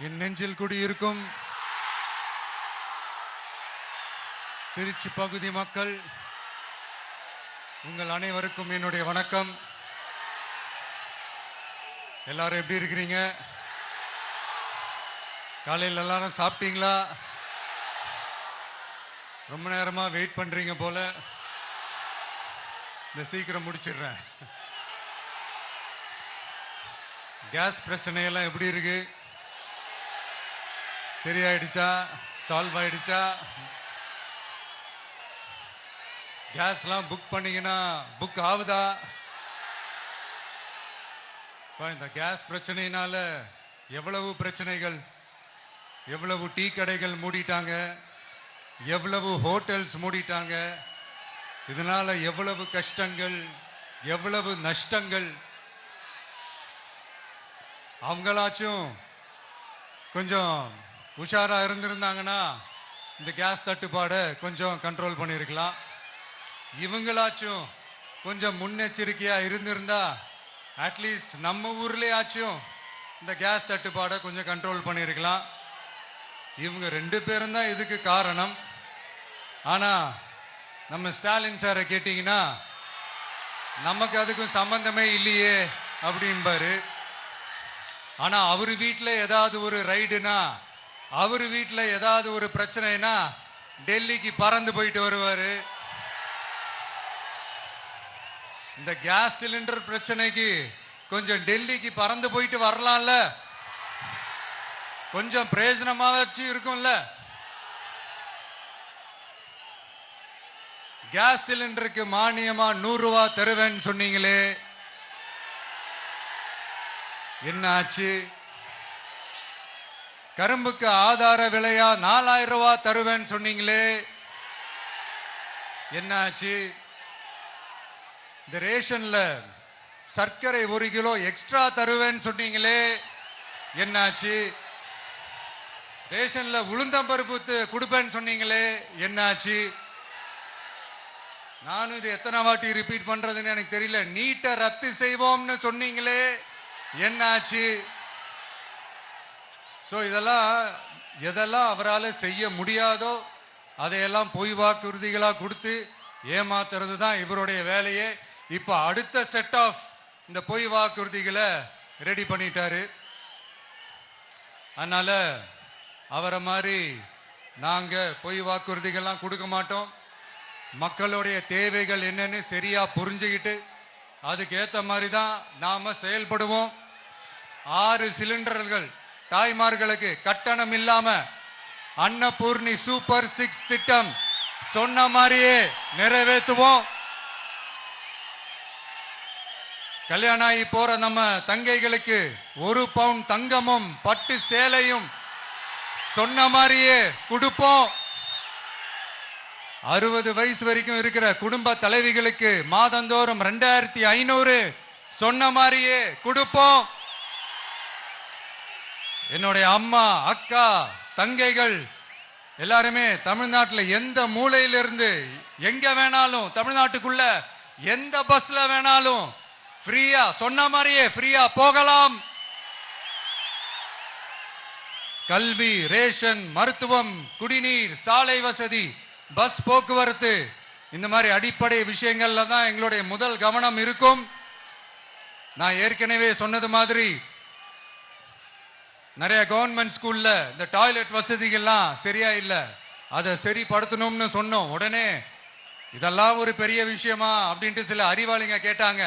என் நெஞ்சில் குடியிருக்கும் திருச்சி பகுதி மக்கள் உங்கள் அனைவருக்கும் என்னுடைய வணக்கம். எல்லாரும் எப்படி இருக்கிறீங்க? காலையில் எல்லாரும் சாப்பிட்டீங்களா? ரொம்ப நேரமா வெயிட் பண்றீங்க போல. இந்த சீக்கிரம் முடிச்சிடுறேன். கேஸ் பிரச்சனையெல்லாம் எப்படி இருக்கு? சரியாயிடுச்சா? சால்வ் ஆயிடுச்சா? கேஸ்லாம் புக் பண்ணீங்கன்னா புக் ஆகுதா? இந்த கேஸ் பிரச்சனையினால எவ்வளவு பிரச்சனைகள், எவ்வளவு டீ கடைகள் மூடிட்டாங்க, எவ்வளவு ஹோட்டல்ஸ் மூடிட்டாங்க, இதனால எவ்வளவு கஷ்டங்கள், எவ்வளவு நஷ்டங்கள். அவங்களாச்சும் கொஞ்சம் உஷாரா இருந்திருந்தாங்கன்னா இந்த கேஸ் தட்டுப்பாடை கொஞ்சம் கண்ட்ரோல் பண்ணியிருக்கலாம். இவங்களாச்சும் கொஞ்சம் முன்னெச்சரிக்கையா இருந்திருந்தா அட்லீஸ்ட் நம்ம ஊர்லயாச்சும் இந்த கேஸ் தட்டுப்பாடை கொஞ்சம் கண்ட்ரோல் பண்ணியிருக்கலாம். இவங்க 2 பேரும் தான் இதுக்கு காரணம். ஆனா நம்ம ஸ்டாலின் சாரை கேட்டீங்கன்னா நமக்கு அதுக்கும் சம்பந்தமே இல்லையே அப்படின்பாரு. ஆனா அவரு வீட்டில் ஏதாவது ஒரு ரைடுனா, அவரு வீட்டில் ஏதாவது ஒரு பிரச்சனைனா டெல்லிக்கு பறந்து போயிட்டு வருவாரு. இந்த கேஸ் சிலிண்டர் பிரச்சனைக்கு கொஞ்சம் டெல்லிக்கு பறந்து போயிட்டு வரலாம்ல, கொஞ்சம் பிரயோஜனமா வச்சு இருக்கும்ல. கேஸ் சிலிண்டருக்கு மானியமா 100 ரூபாய் தருவேன்னு சொன்னீங்களே, என்ன ஆச்சு? கரும்புக்கு ஆதார விலையா 4000 ரூபாய் தருவேன்னு சொன்னீங்களே, என்ன ஆச்சு? இந்த ரேஷன்ல சர்க்கரை 1 கிலோ எக்ஸ்ட்ரா தருவேன்னு சொன்னீங்களே, என்னாச்சு? ரேஷன்ல உளுந்தம்பருப்பு கொடுப்பேன்னு சொன்னீங்களே, என்னாச்சு? நானும் இது எத்தனை வாட்டி ரிப்பீட் பண்றதுன்னு எனக்கு தெரியல. நீட்டை ரத்து செய்வோம்னு சொன்னீங்களே, என்னாச்சு? ஸோ எதெல்லாம் அவரால் செய்ய முடியாதோ அதையெல்லாம் பொய் வாக்குறுதிகளாக கொடுத்து ஏமாத்துறது தான் இவருடைய வேலையே. இப்போ அடுத்த செட் ஆஃப் இந்த பொய் வாக்குறுதிகளை ரெடி பண்ணிட்டாரு. அதனால அவரை மாதிரி நாங்க பொய் வாக்குறுதிகள்லாம் கொடுக்க மாட்டோம். மக்களுடைய தேவைகள் என்னன்னு சரியா புரிஞ்சுக்கிட்டு அதுக்கேற்ற மாதிரி தான் நாம செயல்படுவோம். 6 சிலிண்டர்கள் தாய்மார்களுக்கு கட்டணம் இல்லாம அன்னபூர்ணி சூப்பர் 6 திட்டம் சொன்ன மாதிரியே நிறைவேற்றுவோம். கல்யாணம் ஆகி போற நம்ம தங்கைகளுக்கு 1 பவுன் தங்கமும் பட்டு சேலையும் சொன்ன மாதிரியே கொடுப்போம். 60 வயசு வரைக்கும் இருக்கிற குடும்ப தலைவிகளுக்கு மாதந்தோறும் 2500 சொன்ன மாதிரியே கொடுப்போம். என்னுடைய அம்மா, அக்கா, தங்கைகள் எல்லாருமே தமிழ்நாட்டில் எந்த மூலையிலிருந்து எங்க வேணாலும், தமிழ்நாட்டுக்குள்ள எந்த பஸ்ல வேணாலும் ஃப்ரீயா சொன்ன மாதிரியே ஃப்ரீயா போகலாம். கல்வி, ரேஷன், மருத்துவம், குடிநீர், சாலை வசதி, பஸ் போக்குவரத்து, இந்த மாதிரி அடிப்படை விஷயங்கள்ல தான் எங்களுடைய முதல் கவனம் இருக்கும். நான் ஏற்கனவே சொன்னது மாதிரி நிறைய கவர்மெண்ட் ஸ்கூல்ல இந்த டாய்லெட் வசதிகள்லாம் சரியா இல்லை, அதை சரிப்படுத்தணும்னு சொன்னோம். உடனே இதெல்லாம் ஒரு பெரிய விஷயமா அப்படின்ட்டு சில அறிவாளிங்க கேட்டாங்க.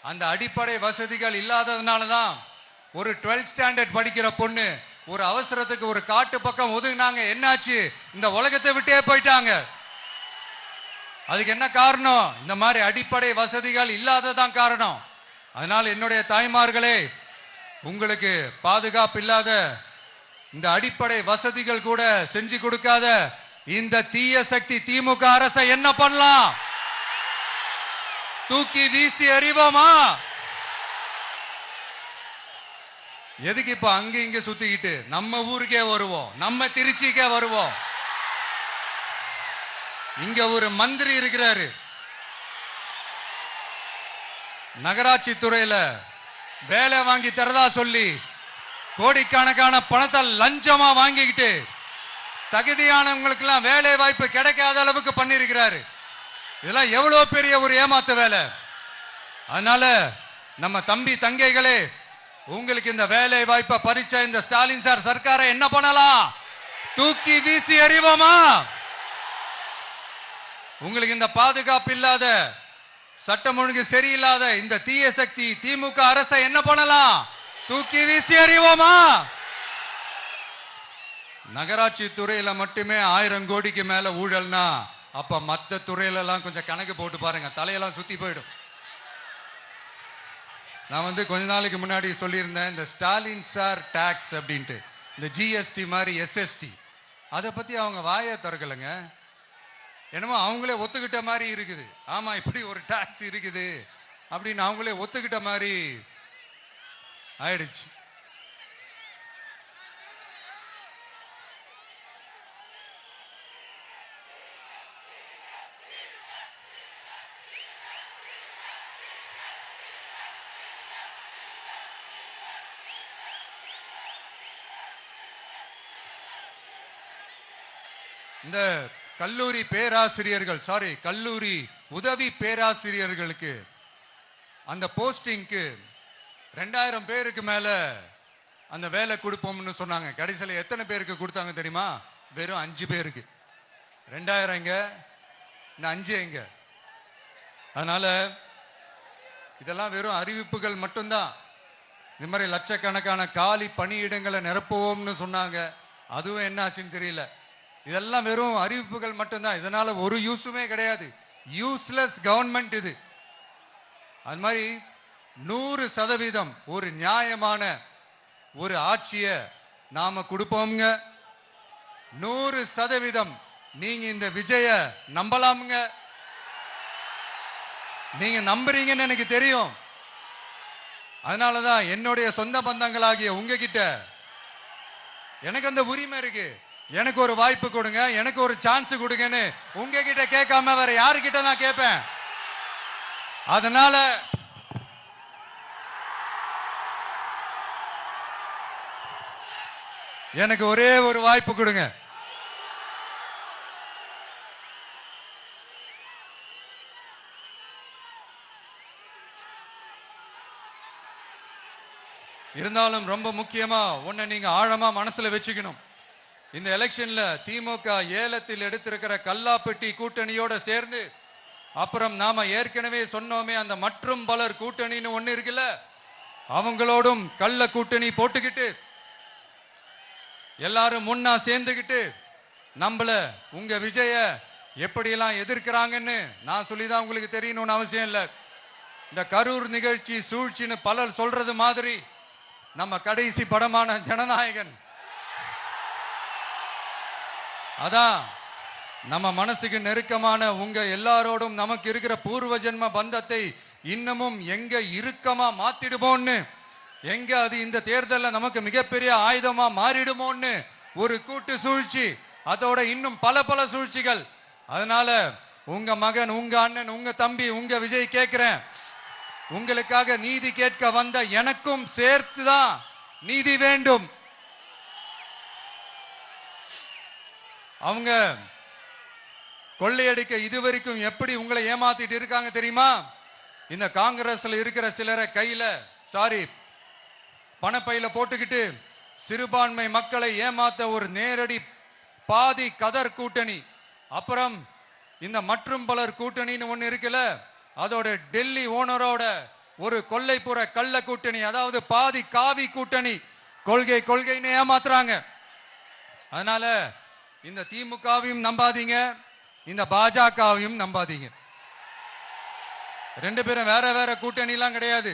அந்த அடிப்படை வசதிகள் இல்லாததுனால தான் ஒரு 12th ஸ்டாண்டர்ட் படிக்கிற பொண்ணு ஒரு அவசரத்துக்கு ஒரு காட்டு பக்கம் ஒதுங்கினாங்க. என்னாச்சு? இந்த உலகத்தை விட்டே போயிட்டாங்க. அதுக்கு என்ன காரணம்? இந்த மாதிரி அடிப்படை வசதிகள் இல்லாததான் காரணம். அதனால் என்னுடைய தாய்மார்களே, உங்களுக்கு பாதுகாப்பு இல்லாத இந்த அடிப்படை வசதிகள் கூட செஞ்சு கொடுக்காத இந்த தீய சக்தி திமுக அரசை என்ன பண்ணலாம்? தூக்கி வீசி எறிவோமா? எதுக்கு இப்ப அங்க இங்க சுத்திக்கிட்டு நம்ம ஊருக்கே வருவோம், நம்ம திருச்சிக்கே வருவோம். இங்க ஒரு மந்திரி இருக்கிறாரு, நகராட்சி துறையில வேலை வாங்கி தரதா சொல்லி கோடிக்கணக்கான பணத்தை லஞ்சமா வாங்கிக்கிட்டு தகுதியானவங்களுக்கு எல்லாம் வேலை வாய்ப்பு கிடைக்காத அளவுக்கு பண்ணிருக்கிறாரு. இதெல்லாம் எவ்வளவு பெரிய ஒரு ஏமாத்து வேலை. அதனால நம்ம தம்பி தங்கைகளே, உங்களுக்கு இந்த வேலை வாய்ப்பை பறிச்ச இந்த ஸ்டாலின் சார் சர்க்காரை என்ன பண்ணலாம்? தூக்கி வீசி எறிவோமா? உங்களுக்கு இந்த பாதுகாப்பு இல்லாத, சட்டம் ஒழுங்கு சரியில்லாத இந்த தீய சக்தி திமுக அரசை என்ன பண்ணலாம்? தூக்கி வீசி எறிவோமா? நகராட்சி துறையில மட்டுமே 1000 கோடிக்கு மேல ஊழல்னா அப்ப மத்த துறையில எல்லாம் கொஞ்சம் கணக்கு போட்டு பாருங்க, தலையெல்லாம் சுத்தி போயிடும். நான் கொஞ்ச நாளைக்கு முன்னாடி சொல்லியிருந்தேன், இந்த ஸ்டாலின் சார் டாக்ஸ் அப்படின்ட்டு, இந்த ஜிஎஸ்டி மாதிரி எஸ்எஸ்டி, அதை பத்தி அவங்க வாயை திறக்கலைங்க. என்னமோ அவங்களே ஒத்துக்கிட்ட மாதிரி இருக்குது. ஆமா, இப்படி ஒரு டாக்ஸ் இருக்குது அப்படின்னு அவங்களே ஒத்துக்கிட்ட மாதிரி ஆயிடுச்சு. இந்த கல்லூரி பேராசிரியர்கள், கல்லூரி உதவி பேராசிரியர்களுக்கு அந்த போஸ்டிங்க்கு 2000 பேருக்கு மேல அந்த வேலை கொடுப்போம்னு சொன்னாங்க. கடைசியில் எத்தனை பேருக்கு கொடுத்தாங்க தெரியுமா? வெறும் 5 பேருக்கு. 2000 எங்க, இந்த 5 எங்க? அதனால இதெல்லாம் வெறும் அறிவிப்புகள் மட்டும்தான். இந்த மாதிரி லட்சக்கணக்கான காலி பணியிடங்களை நிரப்புவோம்னு சொன்னாங்க, அதுவும் என்ன ஆச்சுன்னு தெரியல. இதெல்லாம் வெறும் அறிவிப்புகள் மட்டும்தான். இதனால ஒரு யூஸுமே கிடையாது. யூஸ்லெஸ் கவர்மெண்ட் இது. அது மாதிரி 100% ஒரு நியாயமான ஒரு ஆட்சியை நாம கொடுப்போம்ங்க. 100% நீங்க இந்த விஜய நம்பலாமுங்க. நீங்க நம்புறீங்கன்னு எனக்கு தெரியும். அதனாலதான் என்னுடைய சொந்த பந்தங்களாகிய உங்ககிட்ட எனக்கு அந்த உரிமை இருக்கு. எனக்கு ஒரு வாய்ப்பு கொடுங்க, எனக்கு ஒரு சான்ஸ் கொடுங்கன்னு உங்ககிட்ட கேட்காம வேற யாருக்கிட்ட நான் கேட்பேன்? அதனால எனக்கு ஒரே ஒரு வாய்ப்பு கொடுங்க. இருந்தாலும் ரொம்ப முக்கியமா ஒன்ன நீங்க ஆழமா மனசுல வச்சுக்கணும். இந்த எலெக்ஷன்ல திமுக ஏலத்தில் எடுத்திருக்கிற கல்லாப்பெட்டி கூட்டணியோட சேர்ந்து, அப்புறம் நாம ஏற்கனவே சொன்னோமே அந்த மற்றும் பலர் கூட்டணின்னு ஒண்ணு இருக்குல்ல, அவங்களோடும் கள்ள கூட்டணி போட்டுக்கிட்டு எல்லாரும் முன்னா சேர்ந்துக்கிட்டு நம்மள உங்க விஜய எப்படியெல்லாம் எதிர்க்கிறாங்கன்னு நான் சொல்லிதான் உங்களுக்கு தெரியணும்னு அவசியம் இல்லை. இந்த கரூர் நிகழ்ச்சி சூழ்ச்சின்னு பலர் சொல்றது மாதிரி நம்ம கடைசி படமான ஜனநாயகன், அதான் நம்ம மனசுக்கு நெருக்கமான உங்க எல்லாரோடும் நமக்கு இருக்கிற பூர்வ ஜென்ம பந்தத்தை இன்னமும் எங்க இறுக்கமா மாத்திடுமோன்னு, எங்க அது இந்த தேர்தலில் நமக்கு மிகப்பெரிய ஆயுதமா மாறிடுமோன்னு ஒரு கூட்டு சூழ்ச்சி, அதோட இன்னும் பல பல சூழ்ச்சிகள். அதனால உங்க மகன், உங்க அண்ணன், உங்க தம்பி, உங்க விஜய் கேட்கிறேன், உங்களுக்காக நீதி கேட்க வந்த எனக்கும் சேர்த்துதான் நீதி வேண்டும். அவங்க கொள்ளையடிக்க இதுவரைக்கும் எப்படி உங்களை ஏமாத்திட்டு இருக்காங்க தெரியுமா? இந்த காங்கிரஸ்ல இருக்கிற சிலரை கையில பணப்பையில போட்டுக்கிட்டு சிறுபான்மை மக்களை ஏமாத்த ஒரு நேரடி பாதி கதர் கூட்டணி, அப்புறம் இந்த மற்றும் பலர் கூட்டணின்னு ஒண்ணு இருக்குல்ல, அதோட டெல்லி ஓனரோட ஒரு கொள்ளைப்புற கள்ள கூட்டணி, அதாவது பாதி காவி கூட்டணி. கொள்கைன்னு ஏமாத்துறாங்க. அதனால இந்த திமுகவையும் நம்பாதீங்க, இந்த பாஜகவையும் நம்பாதீங்க. 2 பேரும் வேற வேற கூட்டணி எல்லாம் கிடையாது,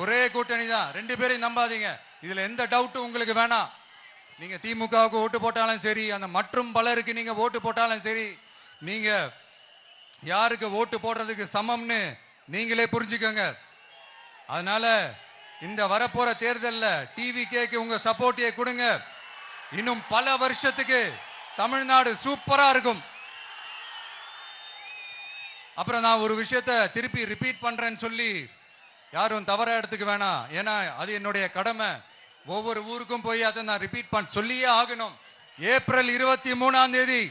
ஒரே கூட்டணி தான். 2 பேரையும் நம்பாதீங்க. இதுல எந்த டவுட்டும் உங்களுக்கு வேணாம். நீங்க திமுகவுக்கு ஓட்டு போட்டாலும் சரி, அந்த மற்றும் பலருக்கு நீங்க ஓட்டு போட்டாலும் சரி, நீங்க யாருக்கு ஓட்டு போடுறதுக்கு சமம்னு நீங்களே புரிஞ்சுக்கோங்க. அதனால இந்த வரப்போற தேர்தலில் டிவிகேக்கு உங்க சப்போர்ட்டை கொடுங்க. இன்னும் பல வருஷத்துக்கு தமிழ்நாடு சூப்பரா இருக்கும். அப்புறம் நான் ஒரு விஷயத்தை திருப்பி ரிப்பீட் பண்றேன்னு சொல்லி யாரும் தவறா எடுத்துக்க வேணாம். ஏன்னா அது என்னுடைய கடமை. ஒவ்வொரு ஊருக்கும் போய் அதை நான் ரிப்பீட் பண்ண சொல்லியே ஆகணும். ஏப்ரல் 23ஆம் தேதி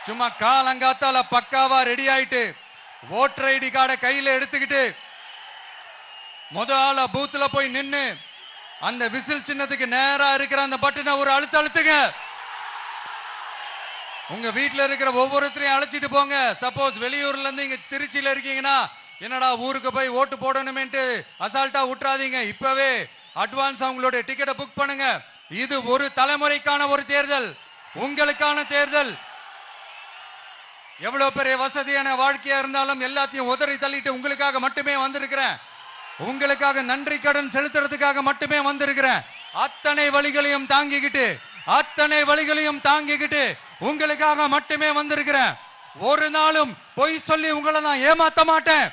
சும்மா காலங்காத்தால பக்காவா ரெடி ஆயிட்டு ஓட்டர் ஐடி கார்டை கையில எடுத்துக்கிட்டு முதல்ல பூத்துல போய் நின்னு அந்த விசில் சின்னத்துக்கு நேரா இருக்கிற அந்த பட்டனை ஒரு அழுத்துங்க. உங்க வீட்டுல இருக்கிற ஒவ்வொருத்தரையும் அழைச்சிட்டு போங்க. சப்போஸ் வெளியூர்ல இருந்து இங்க திருச்சியில இருக்கீங்கன்னா என்னடா ஊருக்கு போய் ஓட்டு போடணுமேன்ட்டு அசால்ட்டா விட்டுறாதீங்க. இப்பவே அட்வான்ஸ் அவங்களுடைய டிக்கெட்டை புக் பண்ணுங்க. இது ஒரு தலைமுறைக்கான ஒரு தேர்தல், உங்களுக்கான தேர்தல். எவ்வளவு பெரிய வசதியான வாழ்க்கையா இருந்தாலும் எல்லாத்தையும் உதறி தள்ளிட்டு உங்களுக்காக மட்டுமே வந்திருக்கிறேன். உங்களுக்காக நன்றி கடன் செலுத்துறதுக்காக மட்டுமே வந்திருக்கிறேன். அத்தனை வழிகளையும் தாங்கிக்கிட்டு உங்களுக்காக மட்டுமே வந்திருக்கிறேன். ஒரு நாளும் பொய் சொல்லி உங்களை நான் ஏமாத்த மாட்டேன்.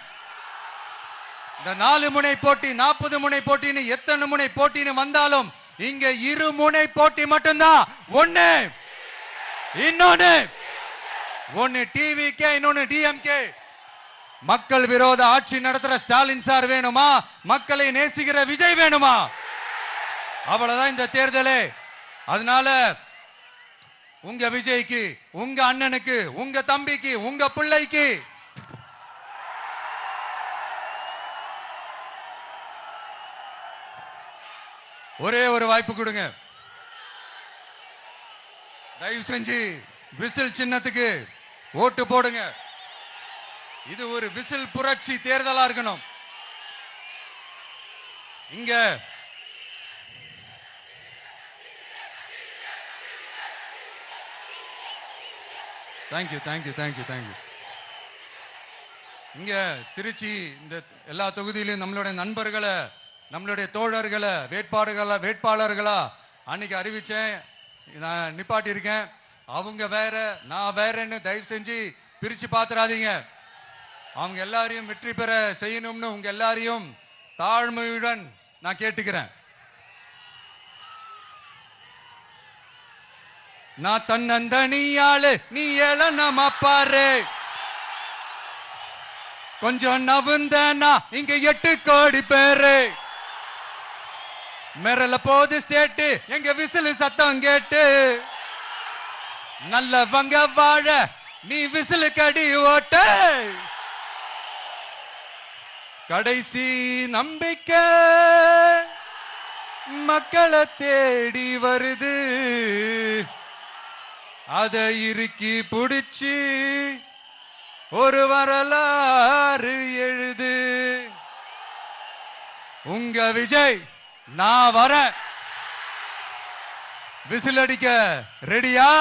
இந்த 4 முனை போட்டி 40 முனை போட்டின்னு எத்தனை முனை போட்டின்னு வந்தாலும் இங்க 2 முனை போட்டி மட்டும்தான். ஒன்னு டிவிகே, இன்னொன்னு டிஎம்கே. மக்கள் விரோத ஆட்சி நடத்துற ஸ்டாலின் சார் வேணுமா, மக்களை நேசிக்கிற விஜய் வேணுமா? அவ்வளவுதான் இந்த தேர்தலே. அதனால உங்க விஜய்க்கு, உங்க அண்ணனுக்கு, உங்க தம்பிக்கு, உங்க பிள்ளைக்கு ஒரே ஒரு வாய்ப்பு கொடுங்க. தயவு செஞ்சு விசில் சின்னத்துக்கு ஓட்டு போடுங்க. இது ஒரு விசில் புரட்சி தேர்தலா இருக்கணும். இங்க தேங்க்யூ. இங்க திருச்சி இந்த எல்லா தொகுதியிலும் நம்மளுடைய நண்பர்களை, நம்மளுடைய தோழர்களை வேட்பாளர்களா அன்னைக்கு அறிவிச்சேன், நான் நிப்பாட்டி இருக்கேன். அவங்க வேற, நான் வேறன்னு தயவு செஞ்சு பிரிச்சு பாத்துறாதீங்க. அவங்க எல்லாரையும் வெற்றி பெற செய்யணும்னு உங்க எல்லாரையும் தாழ்மையுடன் நான் கேட்டுக்கிறேன். நான் தன்னந்தனியாளு, நீ ஏளனமா பாரு. கொஞ்சம் நவுந்தனா இங்க 8 கோடி பேரு. மிரல போது ஸ்டேட்டு எங்க விசில் சத்தம் கேட்டு. நல்லவங்க வாழ நீ விசிலு கடி ஓட்டு. கடைசி நம்பிக்கை மக்களை தேடி வருது. அதை இறுக்கி புடிச்சு ஒரு வரலாறு எழுது. உங்க விஜய் நான் வர. விசில் அடிக்க ரெடியா?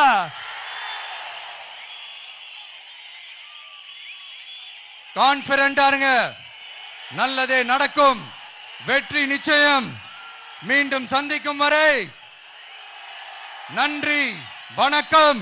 கான்பிடண்டா இருங்க. நல்லதே நடக்கும். வெற்றி நிச்சயம். மீண்டும் சந்திக்கும் வரை நன்றி, வணக்கம்.